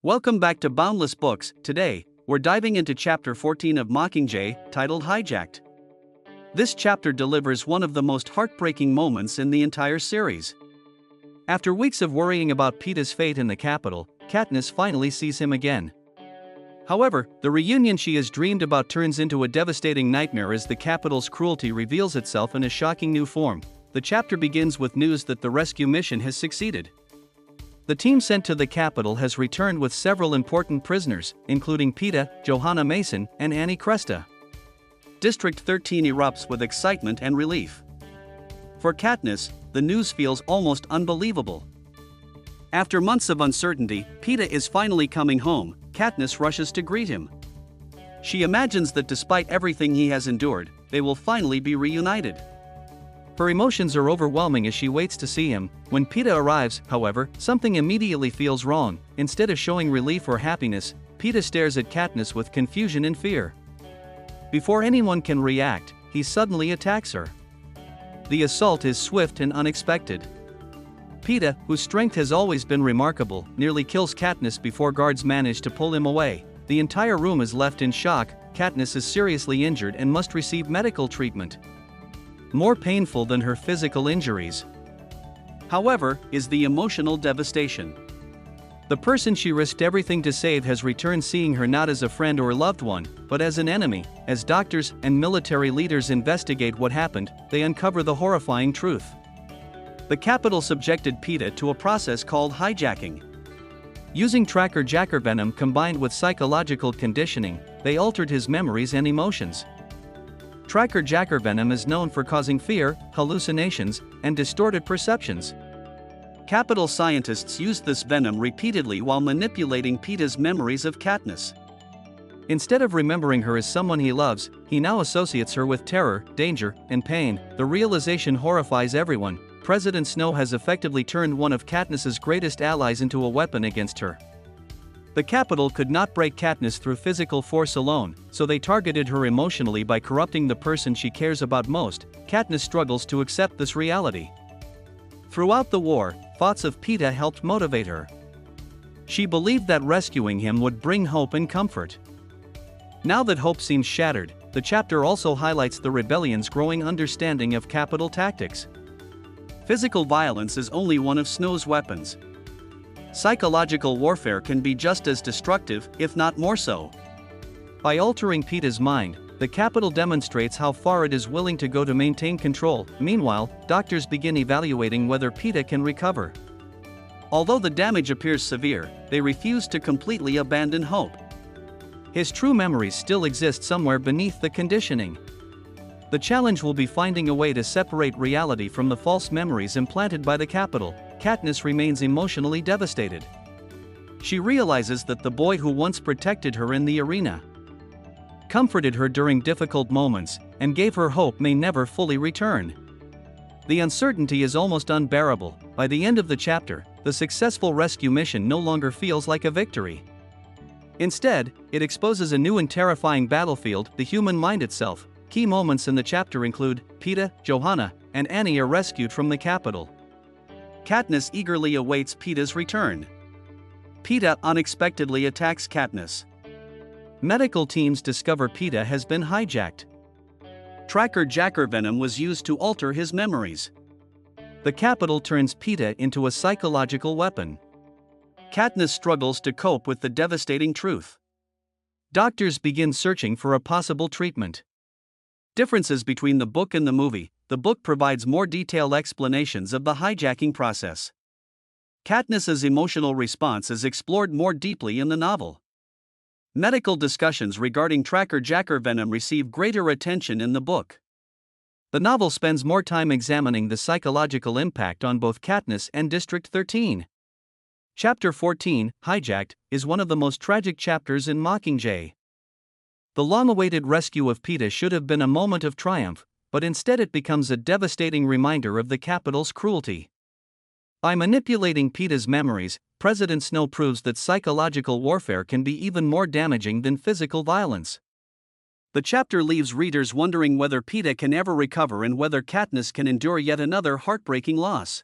Welcome back to Boundless Books. Today, we're diving into Chapter 14 of Mockingjay, titled Hijacked. This chapter delivers one of the most heartbreaking moments in the entire series. After weeks of worrying about Peeta's fate in the capital, Katniss finally sees him again. However, the reunion she has dreamed about turns into a devastating nightmare as the capital's cruelty reveals itself in a shocking new form. The chapter begins with news that the rescue mission has succeeded. The team sent to the capital has returned with several important prisoners, including Peeta, Johanna Mason, and Annie Cresta. District 13 erupts with excitement and relief. For Katniss, the news feels almost unbelievable. After months of uncertainty, Peeta is finally coming home. Katniss rushes to greet him. She imagines that despite everything he has endured, they will finally be reunited. Her emotions are overwhelming as she waits to see him. When Peeta arrives, however, something immediately feels wrong. Instead of showing relief or happiness, Peeta stares at Katniss with confusion and fear. Before anyone can react, he suddenly attacks her. The assault is swift and unexpected. Peeta, whose strength has always been remarkable, nearly kills Katniss before guards manage to pull him away. The entire room is left in shock. Katniss is seriously injured and must receive medical treatment. More painful than her physical injuries, however, is the emotional devastation. The person she risked everything to save has returned, seeing her not as a friend or loved one, but as an enemy. As doctors and military leaders investigate what happened, they uncover the horrifying truth. The capital subjected Peeta to a process called hijacking. Using tracker jacker venom combined with psychological conditioning, they altered his memories and emotions. Tracker jacker venom is known for causing fear, hallucinations, and distorted perceptions. Capital scientists used this venom repeatedly while manipulating Peeta's memories of Katniss. Instead of remembering her as someone he loves, he now associates her with terror, danger, and pain. The realization horrifies everyone. President Snow has effectively turned one of Katniss's greatest allies into a weapon against her. The capital could not break Katniss through physical force alone, so they targeted her emotionally by corrupting the person she cares about most. Katniss struggles to accept this reality. Throughout the war, thoughts of Peeta helped motivate her. She believed that rescuing him would bring hope and comfort. Now that hope seems shattered, the chapter also highlights the rebellion's growing understanding of capital tactics. Physical violence is only one of Snow's weapons. Psychological warfare can be just as destructive, if not more so. By altering Peeta's mind, the capital demonstrates how far it is willing to go to maintain control. Meanwhile, doctors begin evaluating whether Peeta can recover. Although the damage appears severe, they refuse to completely abandon hope. His true memories still exist somewhere beneath the conditioning. The challenge will be finding a way to separate reality from the false memories implanted by the capital. Katniss remains emotionally devastated. She realizes that the boy who once protected her in the arena, comforted her during difficult moments, and gave her hope may never fully return. The uncertainty is almost unbearable. By the end of the chapter, the successful rescue mission no longer feels like a victory. Instead, it exposes a new and terrifying battlefield, the human mind itself. Key moments in the chapter include Peeta, Johanna, and Annie are rescued from the capital. Katniss eagerly awaits Peeta's return. Peeta unexpectedly attacks Katniss. Medical teams discover Peeta has been hijacked. Tracker jacker venom was used to alter his memories. The capital turns Peeta into a psychological weapon. Katniss struggles to cope with the devastating truth. Doctors begin searching for a possible treatment. Differences between the book and the movie: the book provides more detailed explanations of the hijacking process. Katniss's emotional response is explored more deeply in the novel. Medical discussions regarding tracker jacker venom receive greater attention in the book. The novel spends more time examining the psychological impact on both Katniss and District 13. Chapter 14, Hijacked, is one of the most tragic chapters in Mockingjay. The long-awaited rescue of Peeta should have been a moment of triumph, but instead it becomes a devastating reminder of the capital's cruelty. By manipulating Peeta's memories, President Snow proves that psychological warfare can be even more damaging than physical violence. The chapter leaves readers wondering whether Peeta can ever recover and whether Katniss can endure yet another heartbreaking loss.